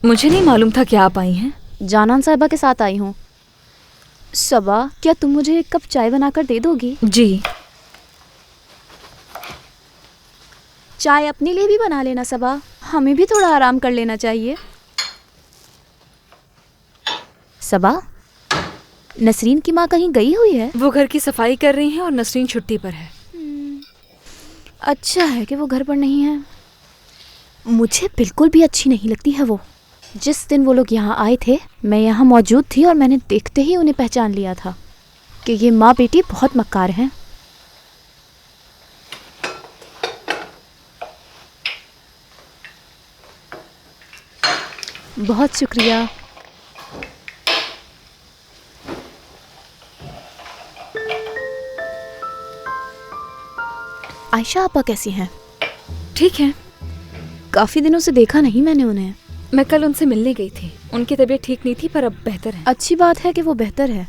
मुझे नहीं मालूम था कि आप आई हैं। जानान साहिबा के साथ आई हूँ। सबा, क्या तुम मुझे एक कप चाय बनाकर दे दोगी? जी। चाय अपने लिए भी बना लेना सबा, हमें भी थोड़ा आराम कर लेना चाहिए। सबा, नसरीन की माँ कहीं गई हुई है? वो घर की सफाई कर रही हैं और नसरीन छुट्टी पर है। अच्छा है कि वो घर पर नहीं है। मुझे बिल्कुल भी अच्छी नहीं लगती है वो। जिस दिन वो लोग यहाँ आए थे, मैं यहाँ मौजूद थी और मैंने देखते ही उन्हें पहचान लिया था कि ये माँ बेटी बहुत मक्कार हैं। बहुत शुक्रिया। आयशा आपा कैसी हैं? ठीक है। काफ़ी दिनों से देखा नहीं मैंने उन्हें। मैं कल उनसे मिलने गई थी। उनकी तबीयत ठीक नहीं थी पर अब बेहतर है। अच्छी बात है कि वो बेहतर है।